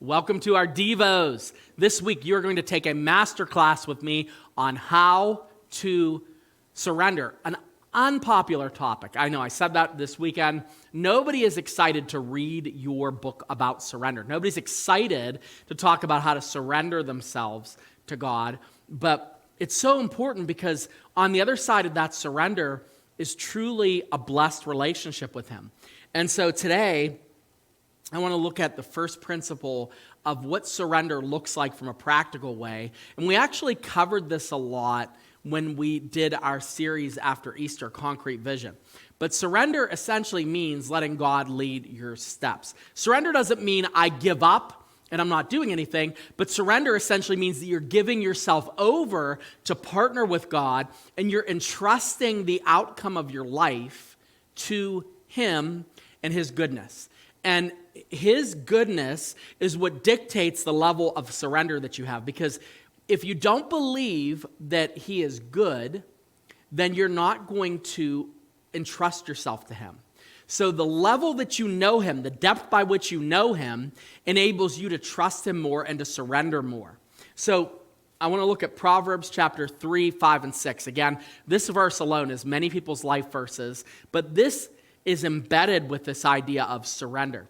Welcome to our Devos. This week, you're going to take a master class with me on how to surrender, an unpopular topic. I know I said that this weekend. Nobody is excited to read your book about surrender. Nobody's excited to talk about how to surrender themselves to God. But it's so important because on the other side of that surrender is truly a blessed relationship with Him. And so today, I want to look at the first principle of what surrender looks like from a practical way. And we actually covered this a lot when we did our series after Easter, Concrete Vision. But surrender essentially means letting God lead your steps. Surrender doesn't mean I give up and I'm not doing anything, but surrender essentially means that you're giving yourself over to partner with God and you're entrusting the outcome of your life to Him and His goodness. And His goodness is what dictates the level of surrender that you have. Because if you don't believe that He is good, then you're not going to entrust yourself to Him. So the level that you know Him, the depth by which you know Him, enables you to trust Him more and to surrender more. So I want to look at Proverbs chapter 3, 5, and 6. Again, this verse alone is many people's life verses, but this is embedded with this idea of surrender.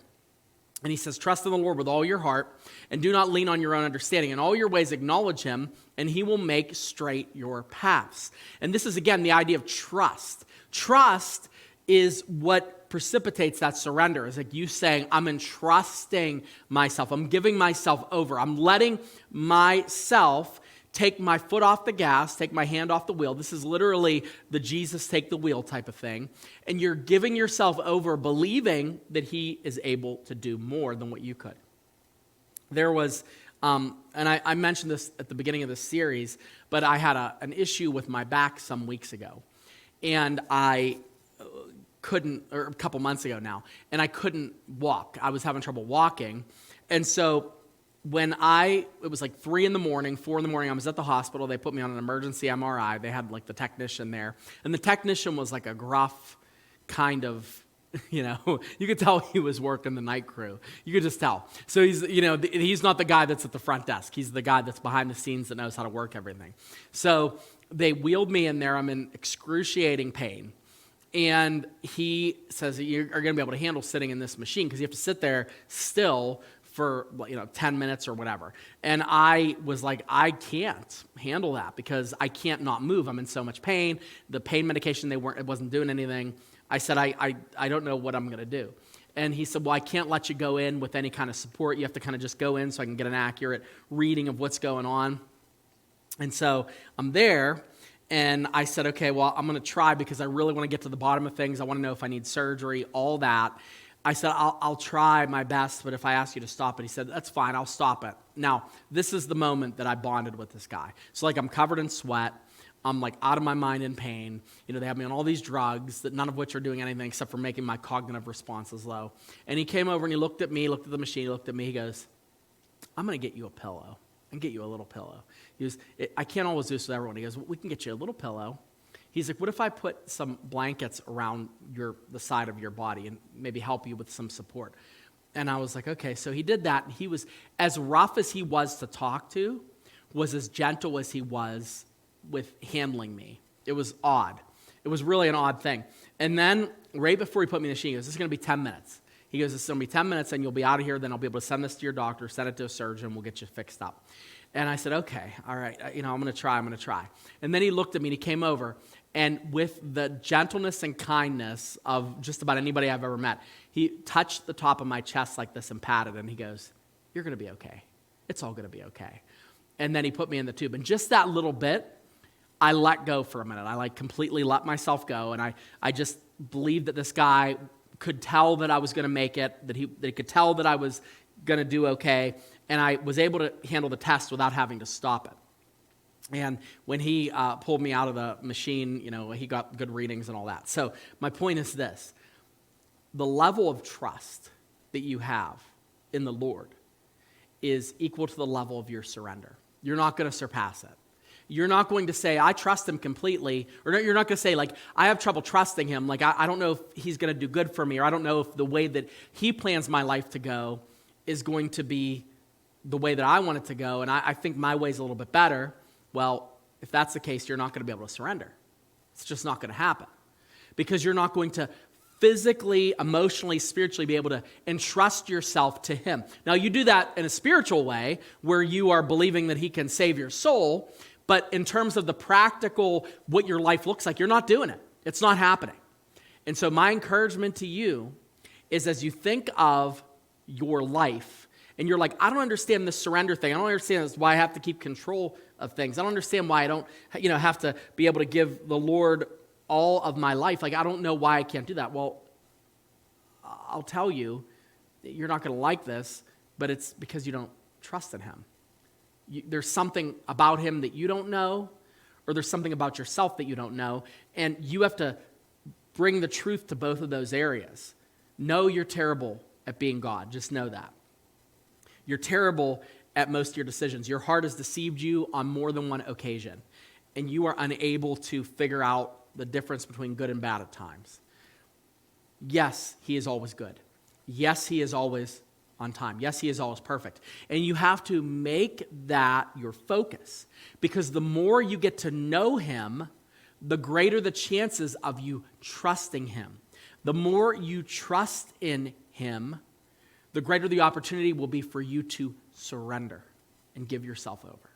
And he says, trust in the Lord with all your heart and do not lean on your own understanding. In all your ways acknowledge Him and He will make straight your paths. And this is, again, the idea of trust. Trust is what precipitates that surrender. It's like you saying, I'm entrusting myself. I'm giving myself over. I'm letting myself take my foot off the gas, take my hand off the wheel. This is literally the Jesus take the wheel type of thing. And you're giving yourself over, believing that He is able to do more than what you could. There was, and I mentioned this at the beginning of this series, but I had an issue with my back some weeks ago. And I couldn't, or a couple months ago now, and I couldn't walk. I was having trouble walking. And so when it was like 3 in the morning, 4 in the morning, I was at the hospital. They put me on an emergency MRI. They had like the technician there. And the technician was like a gruff kind of, you could tell he was working the night crew. You could just tell. So he's not the guy that's at the front desk. He's the guy that's behind the scenes that knows how to work everything. So they wheeled me in there. I'm in excruciating pain. And he says, you're going to be able to handle sitting in this machine because you have to sit there still for 10 minutes or whatever. And I was like, I can't handle that because I can't not move. I'm in so much pain. The pain medication, it wasn't doing anything. I said, I don't know what I'm going to do. And he said, well, I can't let you go in with any kind of support. You have to kind of just go in so I can get an accurate reading of what's going on. And so I'm there. And I said, okay, well, I'm going to try because I really want to get to the bottom of things. I want to know if I need surgery, all that. I said, I'll try my best, but if I ask you to stop it, he said, that's fine, I'll stop it. Now, this is the moment that I bonded with this guy. So I'm covered in sweat. I'm like out of my mind in pain. They have me on all these drugs, that none of which are doing anything except for making my cognitive responses low. And he came over and he looked at me, looked at the machine, he looked at me, he goes, I'm going to get you a pillow. I can get you a little pillow. He goes, I can't always do this with everyone. He goes, well, we can get you a little pillow. He's like, what if I put some blankets around the side of your body and maybe help you with some support? And I was like, okay. So he did that. And he was, as rough as he was to talk to, was as gentle as he was with handling me. It was odd. It was really an odd thing. And then right before he put me in the machine, he goes, this is going to be 10 minutes. He goes, it's going to be 10 minutes and you'll be out of here. Then I'll be able to send this to your doctor, send it to a surgeon. We'll get you fixed up. And I said, okay, all right. I'm going to try. And then he looked at me and he came over. And with the gentleness and kindness of just about anybody I've ever met, he touched the top of my chest like this and patted, and he goes, you're going to be okay. It's all going to be okay. And then he put me in the tube. And just that little bit, I let go for a minute. I completely let myself go, and I just believed that this guy could tell that I was going to make it, that he could tell that I was going to do okay, and I was able to handle the test without having to stop it. And when he pulled me out of the machine, he got good readings and all that. So my point is this. The level of trust that you have in the Lord is equal to the level of your surrender. You're not going to surpass it. You're not going to say, I trust Him completely. Or you're not going to say, I have trouble trusting Him. I don't know if He's going to do good for me. Or I don't know if the way that He plans my life to go is going to be the way that I want it to go, and I think my way's a little bit better, well, if that's the case, you're not going to be able to surrender. It's just not going to happen because you're not going to physically, emotionally, spiritually be able to entrust yourself to him. Now, you do that in a spiritual way where you are believing that he can save your soul, but in terms of the practical, what your life looks like, you're not doing it. It's not happening. And so my encouragement to you is as you think of your life, and you're like, I don't understand this surrender thing. I don't understand why I have to keep control of things. I don't understand why I don't, have to be able to give the Lord all of my life. Like, I don't know why I can't do that. Well, I'll tell you, you're not going to like this, but it's because you don't trust in him. There's something about him that you don't know, or there's something about yourself that you don't know, and you have to bring the truth to both of those areas. Know you're terrible at being God. Just know that. You're terrible at most of your decisions. Your heart has deceived you on more than one occasion, and you are unable to figure out the difference between good and bad at times. Yes, he is always good. Yes, he is always on time. Yes, he is always perfect. And you have to make that your focus, because the more you get to know him, the greater the chances of you trusting him. The more you trust in him, the greater the opportunity will be for you to surrender and give yourself over.